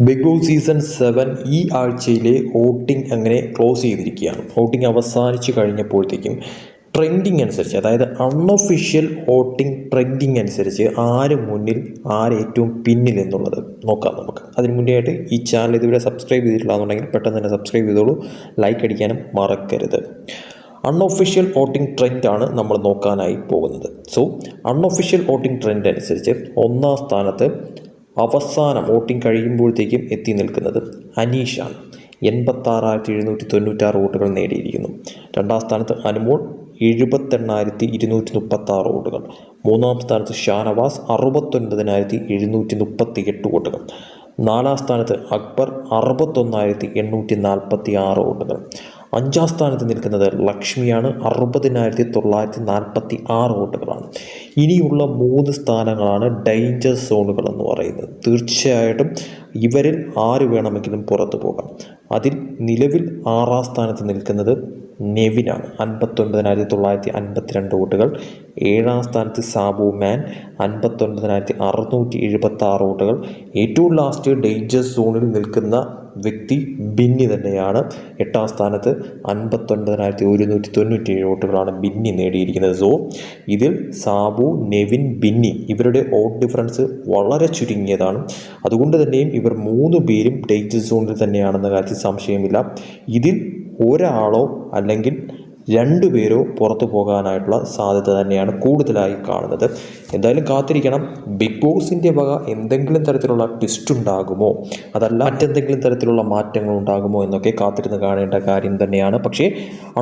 Big boss season 7 ഈ ആഴ്ചയിലെ voting അങ്ങനെ ക്ലോസ് ചെയ്തിരിക്കുകയാണ്. വോട്ടിംഗ് അവസാനിച്ച് കഴിഞ്ഞപ്പോഴത്തേക്കും ട്രെൻഡിങ് അനുസരിച്ച്, അതായത് അൺഒഫീഷ്യൽ വോട്ടിംഗ് ട്രെൻഡിങ് അനുസരിച്ച് ആര് മുന്നിൽ, ആര് ഏറ്റവും പിന്നിൽ എന്നുള്ളത് നോക്കാം നമുക്ക്. അതിന് മുന്നേ ആയിട്ട് ഈ ചാനൽ ഇതുവരെ സബ്സ്ക്രൈബ് ചെയ്തിട്ടില്ലാന്നുണ്ടെങ്കിൽ പെട്ടെന്ന് തന്നെ സബ്സ്ക്രൈബ് ചെയ്തോളൂ, ലൈക്ക് അടിക്കാനും മറക്കരുത്. അൺഒഫീഷ്യൽ വോട്ടിംഗ് ട്രെൻഡാണ് നമ്മൾ നോക്കാനായി പോകുന്നത്. സോ അൺഒഫീഷ്യൽ വോട്ടിംഗ് ട്രെൻഡ് അനുസരിച്ച് ഒന്നാം സ്ഥാനത്ത് അവസാനം വോട്ടിംഗ് കഴിയുമ്പോഴത്തേക്കും എത്തി നിൽക്കുന്നത് അനീഷാണ്. 86,796 വോട്ടുകൾ നേടിയിരിക്കുന്നു. രണ്ടാം സ്ഥാനത്ത് അനുമോൾ 78,236 വോട്ടുകൾ. മൂന്നാം സ്ഥാനത്ത് ഷാനവാസ് 69,738 വോട്ടുകൾ. നാലാം സ്ഥാനത്ത് അക്ബർ 61,846 വോട്ടുകൾ. അഞ്ചാം സ്ഥാനത്ത് നിൽക്കുന്നത് ലക്ഷ്മിയാണ്. 60,946 വോട്ടുകളാണ്. ഇനിയുള്ള 3 സ്ഥാനങ്ങളാണ് ഡേഞ്ചർ സോണുകൾ എന്ന് പറയുന്നത്. തീർച്ചയായിട്ടും ഇവരിൽ ആര് വേണമെങ്കിലും പുറത്തു പോകാം. അതിൽ നിലവിൽ 6ാം സ്ഥാനത്ത് നിൽക്കുന്നത് നെവിനാണ്. 59,952 വോട്ടുകൾ. 7ാം സ്ഥാനത്ത് സാബു മാൻ 59,676 വോട്ടുകൾ. ഏറ്റവും ലാസ്റ്റ് ഡേഞ്ചർ സോണിൽ നിൽക്കുന്ന വ്യക്തി ബിന്നി തന്നെയാണ്. 8ാം സ്ഥാനത്ത് 59,197 വോട്ടുകളാണ് ബിന്നി നേടിയിരിക്കുന്നത്. സോ ഇതിൽ സാബു, നെവിൻ, ബിന്നി ഇവരുടെ വോട്ട് ഡിഫറൻസ് വളരെ ചുരുങ്ങിയതാണ്. അതുകൊണ്ട് തന്നെയും ഇവർ 3 പേരും ഡേഞ്ചർ സോണിൽ തന്നെയാണെന്ന കാര്യത്തിൽ സംശയമില്ല. ഇതിൽ ഒരാളോ അല്ലെങ്കിൽ 2 പേരോ പുറത്തു പോകാനായിട്ടുള്ള സാധ്യത തന്നെയാണ് കൂടുതലായി കാണുന്നത്. എന്തായാലും കാത്തിരിക്കണം. ബിഗ് ബോസിൻ്റെ വക എന്തെങ്കിലും തരത്തിലുള്ള ട്വിസ്റ്റ് ഉണ്ടാകുമോ, അതല്ല മറ്റെന്തെങ്കിലും തരത്തിലുള്ള മാറ്റങ്ങൾ ഉണ്ടാകുമോ എന്നൊക്കെ കാത്തിരുന്ന് കാണേണ്ട കാര്യം തന്നെയാണ്. പക്ഷേ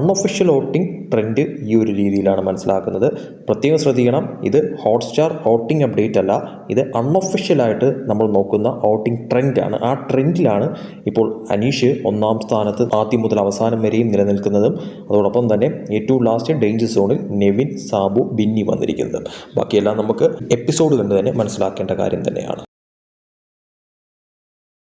അൺഒഫീഷ്യൽ വോട്ടിംഗ് ട്രെൻഡ് ഈ ഒരു രീതിയിലാണ് മനസ്സിലാക്കുന്നത്. പ്രത്യേകം ശ്രദ്ധിക്കണം, ഇത് ഹോട്ട്സ്റ്റാർ വോട്ടിംഗ് അപ്ഡേറ്റ് അല്ല, ഇത് അൺഒഫീഷ്യലായിട്ട് നമ്മൾ നോക്കുന്ന വോട്ടിംഗ് ട്രെൻഡാണ്. ആ ട്രെൻഡിലാണ് ഇപ്പോൾ അനീഷ് 1ാം സ്ഥാനത്ത് ആദ്യം മുതൽ അവസാനം വരെയും നിലനിൽക്കുന്നതും അതോടൊപ്പം തന്നെ ഏറ്റവും ലാസ്റ്റ് ഡേഞ്ചർ സോണിൽ നെവിൻ, സാബു, ബിന്നി വന്നിരിക്കുന്നത്. ബാക്കിയെല്ലാം നമുക്ക് എപ്പിസോഡ് കണ്ട് തന്നെ മനസ്സിലാക്കേണ്ട കാര്യം തന്നെയാണ്.